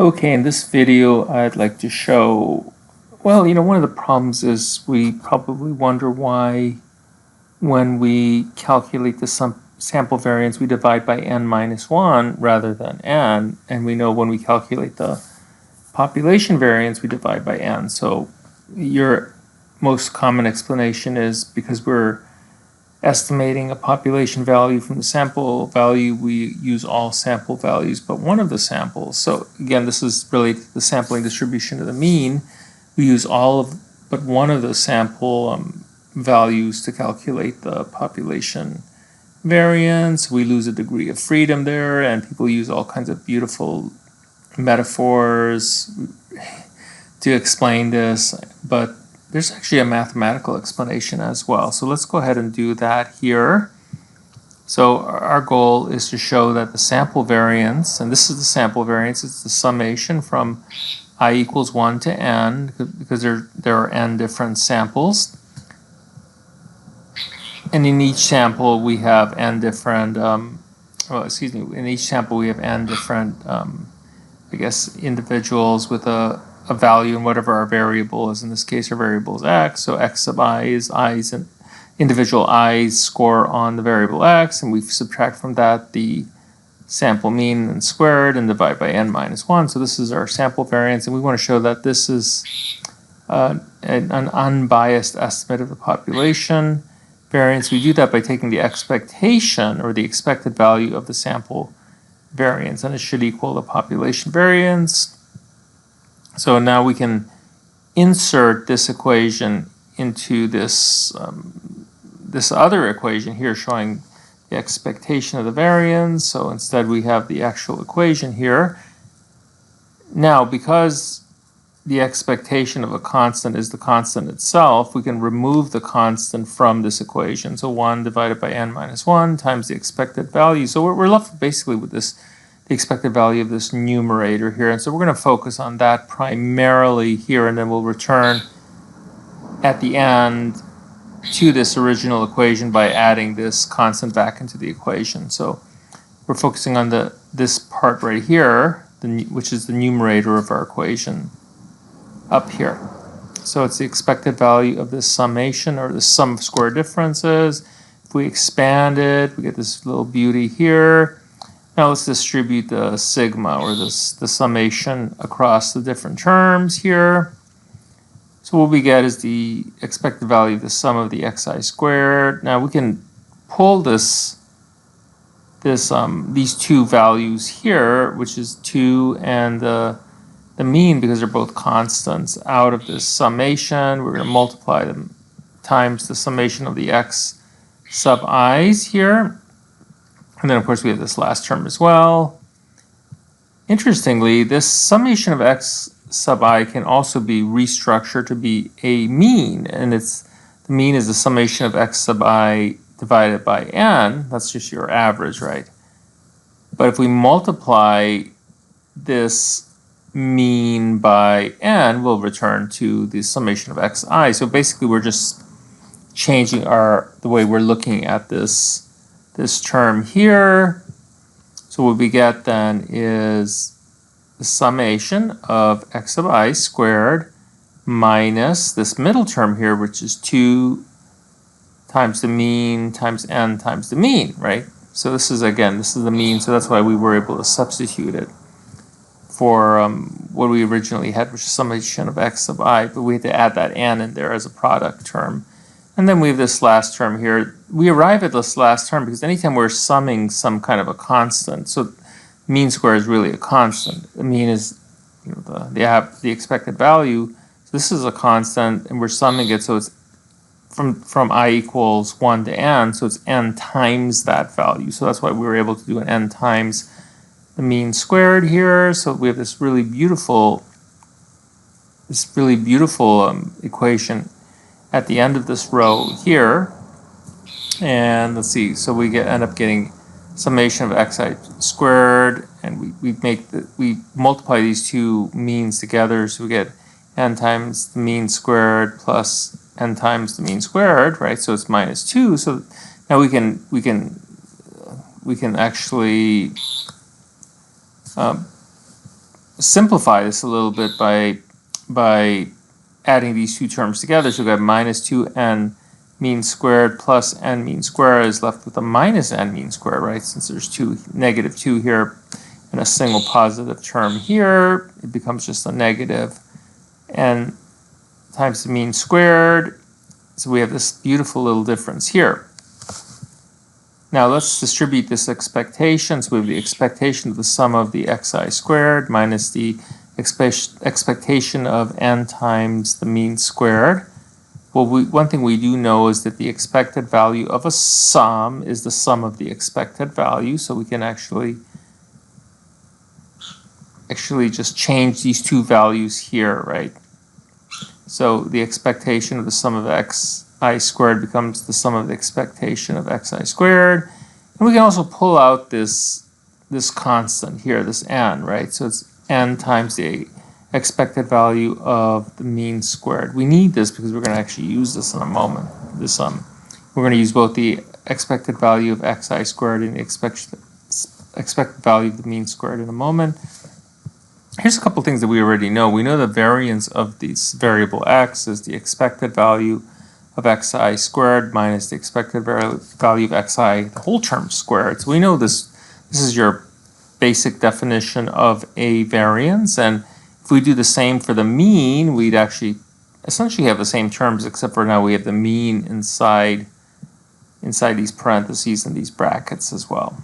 Okay, in this video, I'd like to show, one of the problems is we probably wonder why when we calculate the sample variance, we divide by n-1 rather than n, and we know when we calculate the population variance, we divide by n. So your most common explanation is because we're estimating a population value from the sample value, we use all sample values but one of the samples. So again, this is really the sampling distribution of the mean. We use all of but one of the sample values to calculate the population variance. We lose a degree of freedom there, and people use all kinds of beautiful metaphors to explain this, but there's actually a mathematical explanation as well. So let's go ahead and do that here. So our goal is to show that the sample variance, and this is the sample variance, it's the summation from I equals 1 to n, because there are n different samples. And in each sample we have n different, in each sample we have n different, individuals with a value in whatever our variable is. In this case, our variable is x, so x sub I is i's and individual i's score on the variable x, and we subtract from that the sample mean and squared and divide by n-1. So this is our sample variance, and we want to show that this is an unbiased estimate of the population variance. We do that by taking the expectation or the expected value of the sample variance, and it should equal the population variance. So now we can insert this equation into this this other equation here showing the expectation of the variance. So instead we have the actual equation here. Now, because the expectation of a constant is the constant itself, we can remove the constant from this equation. So 1 divided by n-1 times the expected value. So we're left basically with this, the expected value of this numerator here. And so we're going to focus on that primarily here, and then we'll return at the end to this original equation by adding this constant back into the equation. So we're focusing on this part right here, which is the numerator of our equation up here. So it's the expected value of this summation, or the sum of square differences. If we expand it, we get this little beauty here. Now let's distribute the sigma, or the summation, across the different terms here. So what we get is the expected value of the sum of the xi squared. Now we can pull these two values here, which is 2 and the mean, because they're both constants, out of this summation. We're going to multiply them times the summation of the x sub i's here. And then, of course, we have this last term as well. Interestingly, this summation of x sub I can also be restructured to be a mean. And the mean is the summation of x sub I divided by n. That's just your average, right? But if we multiply this mean by n, we'll return to the summation of xi. So basically, we're just changing the way we're looking at this term here. So what we get then is the summation of x sub I squared minus this middle term here, which is 2 times the mean times n times the mean, right? So this is the mean, so that's why we were able to substitute it for what we originally had, which is summation of x sub I, but we had to add that n in there as a product term. And then we have this last term here. We arrive at this last term because anytime we're summing some kind of a constant, so mean square is really a constant. The mean is the expected value. So this is a constant, and we're summing it, so it's from I equals 1 to n, so it's n times that value. So that's why we were able to do an n times the mean squared here. So we have this really beautiful equation at the end of this row here. And let's see, so we end up getting summation of xi squared, and we multiply these two means together, so we get n times the mean squared plus n times the mean squared, right? So it's minus 2. So now we can actually simplify this a little bit by adding these two terms together. So we've got minus 2n mean squared plus n mean squared is left with a minus n mean squared, right? Since there's negative 2 here and a single positive term here, it becomes just a negative n times the mean squared. So we have this beautiful little difference here. Now let's distribute this expectation. So we have the expectation of the sum of the xi squared minus the expectation of n times the mean squared. Well, one thing we do know is that the expected value of a sum is the sum of the expected value. So we can actually just change these two values here, right? So the expectation of the sum of xi squared becomes the sum of the expectation of xi squared. And we can also pull out this constant here, this n, right? So it's n times the expected value of the mean squared. We need this because we're going to actually use this in a moment. We're going to use both the expected value of xi squared and the expected value of the mean squared in a moment. Here's a couple things that we already know. We know the variance of this variable x is the expected value of xi squared minus the expected value of xi, the whole term squared. So we know this is your basic definition of a variance. And if we do the same for the mean, we'd actually essentially have the same terms, except for now we have the mean inside these parentheses and these brackets as well.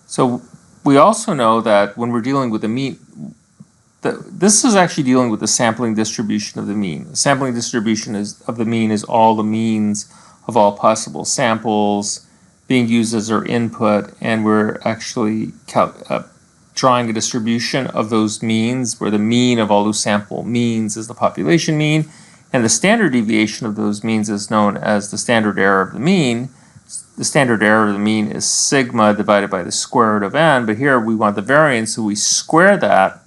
So we also know that when we're dealing with the mean, this is actually dealing with the sampling distribution of the mean. The sampling distribution of the mean is all the means of all possible samples being used as our input, and we're actually drawing a distribution of those means where the mean of all those sample means is the population mean, and the standard deviation of those means is known as the standard error of the mean. The standard error of the mean is sigma divided by the square root of n, but here we want the variance, so we square that,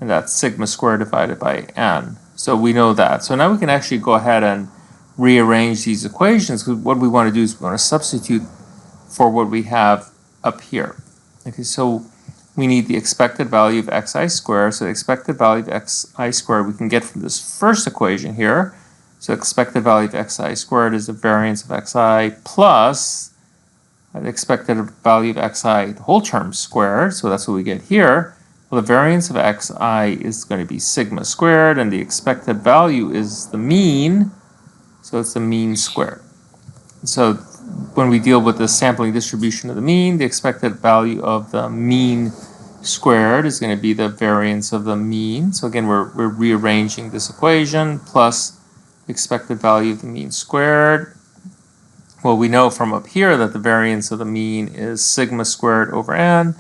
and that's sigma squared divided by n. So we know that. So now we can actually go ahead and rearrange these equations, because what we want to do is we want to substitute for what we have up here. Okay, so we need the expected value of xi squared. So the expected value of xi squared we can get from this first equation here. So expected value of xi squared is the variance of xi plus the expected value of xi, the whole term squared. So that's what we get here. Well, the variance of xi is going to be sigma squared, and the expected value is the mean. So it's the mean squared. So when we deal with the sampling distribution of the mean, the expected value of the mean squared is going to be the variance of the mean. So again, we're rearranging this equation plus expected value of the mean squared. Well, we know from up here that the variance of the mean is sigma squared over n,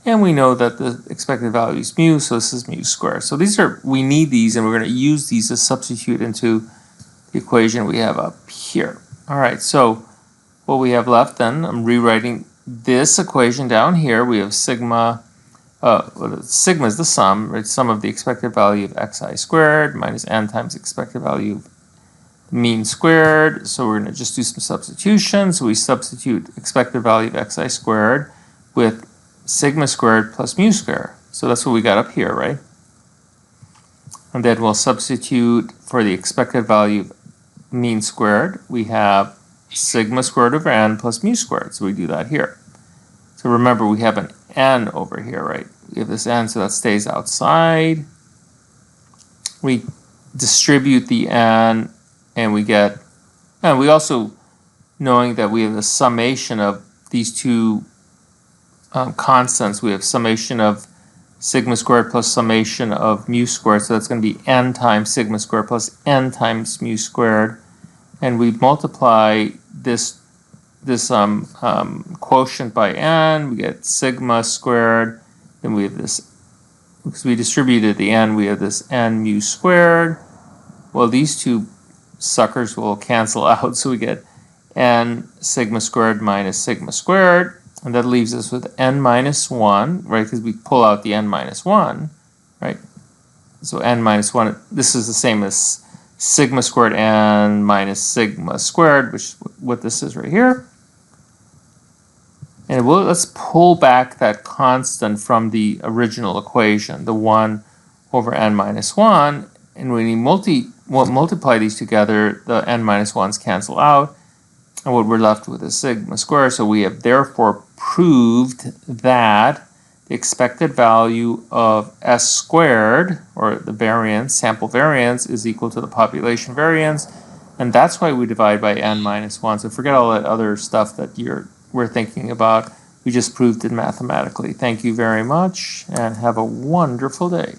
and we know that the expected value is mu, so this is mu squared. So we need these, and we're going to use these to substitute into the equation we have up here. All right, so what we have left then, I'm rewriting this equation down here. We have sigma, sigma is the sum, right? Sum of the expected value of xi squared minus n times expected value of mean squared. So we're going to just do some substitution. So we substitute expected value of xi squared with sigma squared plus mu squared. So that's what we got up here, right? And then we'll substitute for the expected value of mean squared. We have sigma squared over n plus mu squared. So we do that here. So remember, we have an n over here, right? We have this n, so that stays outside. We distribute the n, and we get, and we also, knowing that we have the summation of these two constants, we have summation of sigma squared plus summation of mu squared, so that's going to be n times sigma squared plus n times mu squared, and we multiply this quotient by n, we get sigma squared, then we have this, because we distributed the n, we have this n mu squared. Well, these two suckers will cancel out, so we get n sigma squared minus sigma squared, and that leaves us with n minus 1, right, because we pull out the n minus 1, right? So n minus 1, this is the same as sigma squared n minus sigma squared, which is what this is right here. And let's pull back that constant from the original equation, the 1 over n minus 1. And when you multiply these together, the n minus 1's cancel out. And what we're left with is sigma squared. So we have therefore proved that the expected value of s squared, or the variance, sample variance, is equal to the population variance. And that's why we divide by n minus 1. So forget all that other stuff that we're thinking about. We just proved it mathematically. Thank you very much, and have a wonderful day.